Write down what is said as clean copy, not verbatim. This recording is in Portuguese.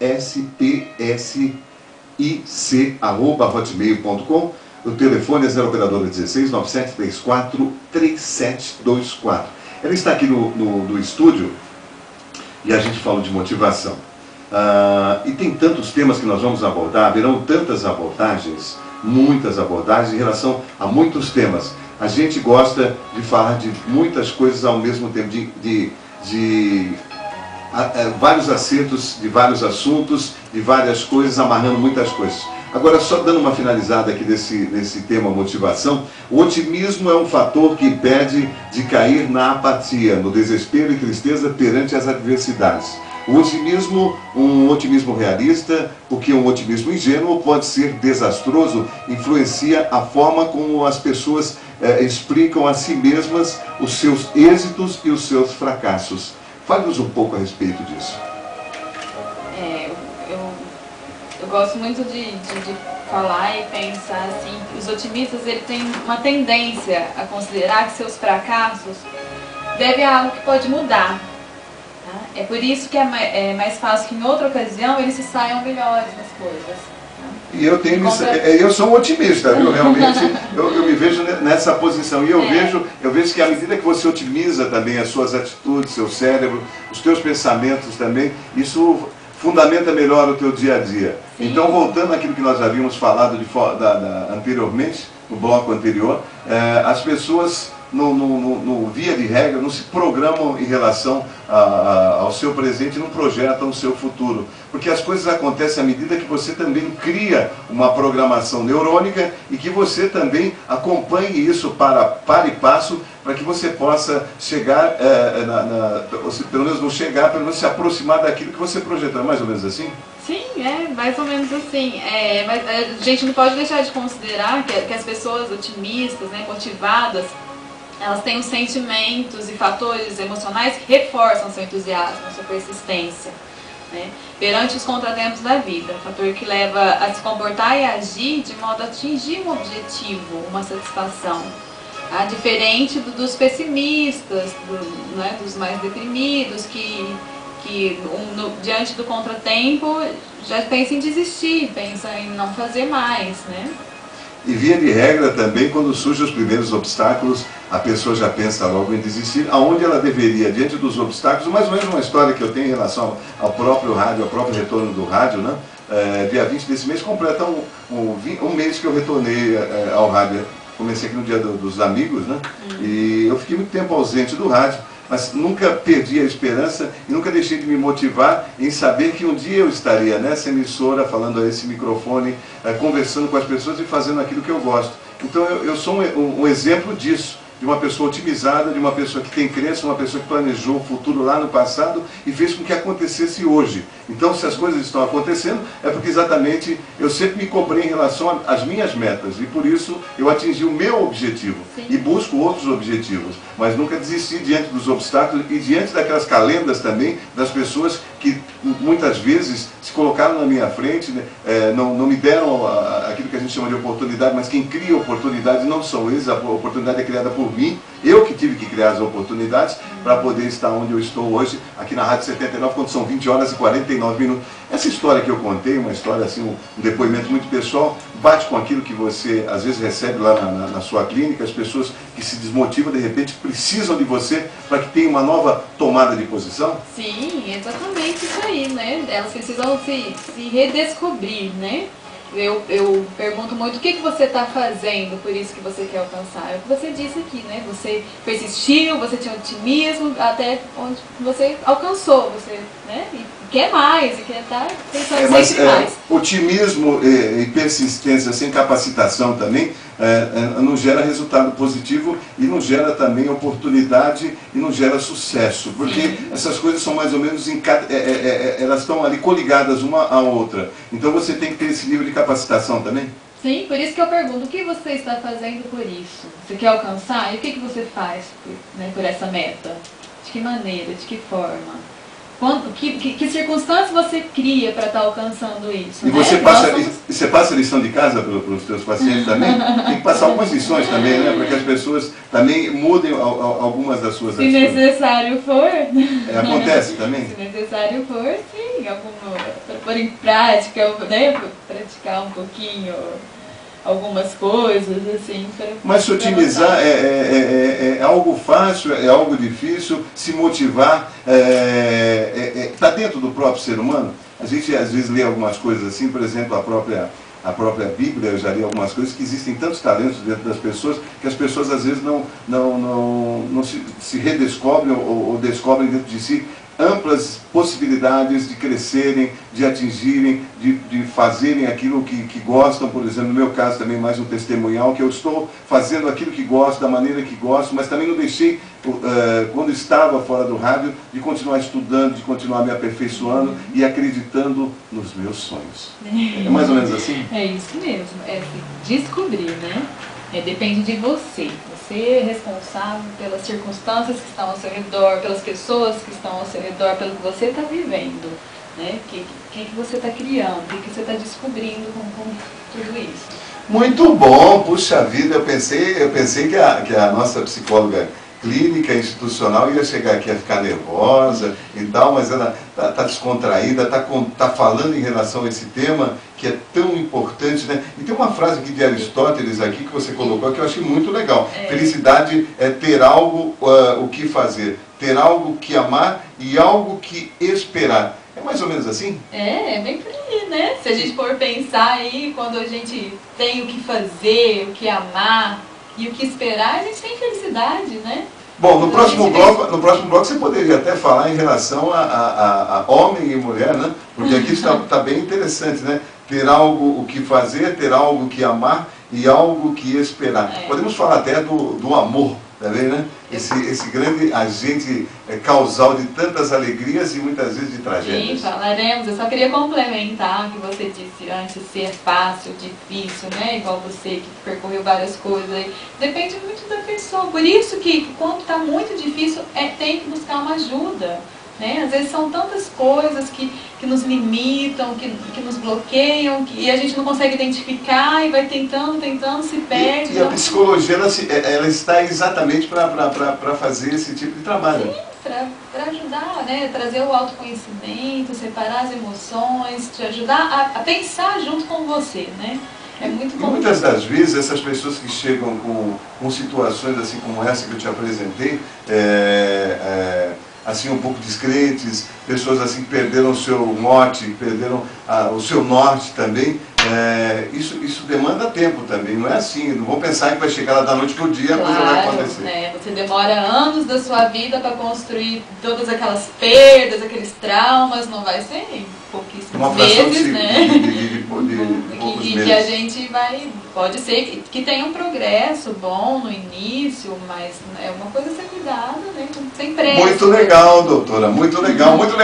spsic@hotmail.com. O telefone é 0 operadora 16 9734 3724. Ela está aqui no estúdio e a gente fala de motivação. E tem tantos temas que nós vamos abordar, haverão tantas abordagens, muitas abordagens em relação a muitos temas. A gente gosta de falar de muitas coisas ao mesmo tempo, vários acertos de vários assuntos, de várias coisas, amarrando muitas coisas. Agora, só dando uma finalizada aqui nesse tema motivação, o otimismo é um fator que impede de cair na apatia, no desespero e tristeza perante as adversidades. O otimismo, um otimismo realista, porque um otimismo ingênuo pode ser desastroso, influencia a forma como as pessoas explicam a si mesmas os seus êxitos e os seus fracassos. Fale-nos um pouco a respeito disso. Eu gosto muito de falar e pensar assim, que os otimistas têm uma tendência a considerar que seus fracassos devem a algo que pode mudar. Tá? É por isso que é mais fácil que em outra ocasião eles se saiam melhores nas coisas. Tá? E eu sou um otimista, viu? Realmente eu me vejo nessa posição. E eu vejo que à medida que você otimiza também as suas atitudes, seu cérebro, os teus pensamentos também, isso fundamenta melhor o teu dia a dia. Sim. Então, voltando àquilo que nós havíamos falado anteriormente, no bloco anterior, as pessoas, via de regra, não se programam em relação ao seu presente e não projetam o seu futuro. Porque as coisas acontecem à medida que você também cria uma programação neurônica e que você também acompanhe isso para e passo, para que você possa chegar, pelo menos não chegar, pelo menos se aproximar daquilo que você projetou. É mais ou menos assim? Sim, é mais ou menos assim. Mas a gente não pode deixar de considerar que as pessoas otimistas, né, motivadas, elas têm os sentimentos e fatores emocionais que reforçam seu entusiasmo, sua persistência, né, perante os contratempos da vida. Fator que leva a se comportar e agir de modo a atingir um objetivo, uma satisfação. Tá? Diferente dos pessimistas, dos mais deprimidos, que diante do contratempo já pensa em desistir, pensa em não fazer mais, né? E via de regra também, quando surgem os primeiros obstáculos, a pessoa já pensa logo em desistir, aonde ela deveria, diante dos obstáculos, mais ou menos uma história que eu tenho em relação ao próprio rádio, ao próprio retorno do rádio, né? Dia 20 desse mês completa um mês que eu retornei ao rádio. Comecei aqui no Dia dos Amigos, né? E eu fiquei muito tempo ausente do rádio, mas nunca perdi a esperança e nunca deixei de me motivar em saber que um dia eu estaria nessa emissora, falando a esse microfone, conversando com as pessoas e fazendo aquilo que eu gosto. Então eu sou um exemplo disso, de uma pessoa otimizada, de uma pessoa que tem crença, uma pessoa que planejou o futuro lá no passado e fez com que acontecesse hoje. Então, se as coisas estão acontecendo, é porque exatamente eu sempre me cobrei em relação às minhas metas e por isso eu atingi o meu objetivo. Sim. E busco outros objetivos, mas nunca desisti diante dos obstáculos e diante daquelas calendas também das pessoas que muitas vezes se colocaram na minha frente, né? Não me deram aquilo que a gente chama de oportunidade, mas quem cria oportunidades não são eles, a oportunidade é criada por mim, eu que tive que criar as oportunidades para poder estar onde eu estou hoje, aqui na Rádio 79, quando são 20 horas e 49 minutos. Essa história que eu contei, uma história assim, um depoimento muito pessoal, bate com aquilo que você às vezes recebe lá na sua clínica, as pessoas que se desmotivam, de repente precisam de você para que tenha uma nova tomada de posição? Sim, exatamente isso aí, né? Elas precisam se redescobrir, né? Eu pergunto muito o que você está fazendo por isso que você quer alcançar. É o que você disse aqui, né? Você persistiu, você tinha otimismo até onde você alcançou, você, né? E quer mais, e quer estar pensando sempre mais. Otimismo e persistência sem capacitação também não gera resultado positivo e não gera também oportunidade e não gera sucesso, porque sim, essas coisas são mais ou menos elas estão ali coligadas uma à outra. Então você tem que ter esse nível de capacitação também. Sim, por isso que eu pergunto, o que você está fazendo por isso? Você quer alcançar? E o que você faz por essa meta? De que maneira? De que forma? Que circunstâncias você cria para estar alcançando isso? E você, você passa lição de casa para os seus pacientes também? Tem que passar algumas lições também, né? Para que as pessoas também mudem algumas das suas atitudes. Se necessário for. Acontece também? Se necessário for, sim. Para pôr em prática, né? Praticar um pouquinho algumas coisas, assim. Mas se otimizar é algo fácil, é algo difícil, se motivar, está dentro do próprio ser humano. A gente às vezes lê algumas coisas assim, por exemplo, a própria Bíblia, eu já li algumas coisas, que existem tantos talentos dentro das pessoas, que as pessoas às vezes não se redescobrem ou descobrem dentro de si amplas possibilidades de crescerem, de atingirem, de fazerem aquilo que gostam. Por exemplo, no meu caso também mais um testemunhal, que eu estou fazendo aquilo que gosto, da maneira que gosto, mas também não deixei, quando estava fora do rádio, de continuar estudando, de continuar me aperfeiçoando e acreditando nos meus sonhos. É mais ou menos assim? É isso mesmo, é descobrir, né? Depende de você. Você é responsável pelas circunstâncias que estão ao seu redor, pelas pessoas que estão ao seu redor, pelo que você está vivendo, né? O que você está criando, o que você está descobrindo com tudo isso. Muito bom, puxa vida, eu pensei que a nossa psicóloga clínica, institucional, ia chegar aqui a ficar nervosa e tal, mas ela está descontraída, está falando em relação a esse tema que é tão importante, né? E tem uma frase aqui de Aristóteles aqui que você colocou que eu achei muito legal. Felicidade é ter algo o que fazer, ter algo que amar e algo que esperar. É mais ou menos assim? É bem por aí, né? Se a gente for pensar aí, quando a gente tem o que fazer, o que amar e o que esperar, a gente tem felicidade, né? Bom, no próximo bloco você poderia até falar em relação a homem e mulher, né? Porque aqui está bem interessante, né? Ter algo o que fazer, ter algo que amar e algo que esperar. Podemos falar até do amor, tá vendo, né? Esse grande agente causal de tantas alegrias e muitas vezes de tragédias. Sim, falaremos. Eu só queria complementar o que você disse antes, ser fácil, difícil, né? Igual você que percorreu várias coisas aí. Depende muito da pessoa. Por isso que quando está muito difícil, tem que buscar uma ajuda. Né? Às vezes são tantas coisas que nos limitam, que nos bloqueiam, e a gente não consegue identificar e vai tentando, se perde. E a psicologia ela está exatamente para fazer esse tipo de trabalho. Sim, para ajudar, né? Trazer o autoconhecimento, separar as emoções, te ajudar a pensar junto com você, né? É muito bom. E muitas das vezes essas pessoas que chegam com situações assim como essa que eu te apresentei, assim um pouco descrentes, pessoas assim que perderam o seu mote, perderam o seu norte também, isso demanda tempo também, não é assim, não vou pensar que vai chegar lá da noite para o dia, a coisa vai acontecer. Né? Você demora anos da sua vida para construir todas aquelas perdas, aqueles traumas, não vai ser em pouquíssimos meses, né? Que a gente pode ser que tenha um progresso bom no início, mas é uma coisa a ser cuidada, né? Sem pressa. Muito legal, doutora, muito legal, muito legal.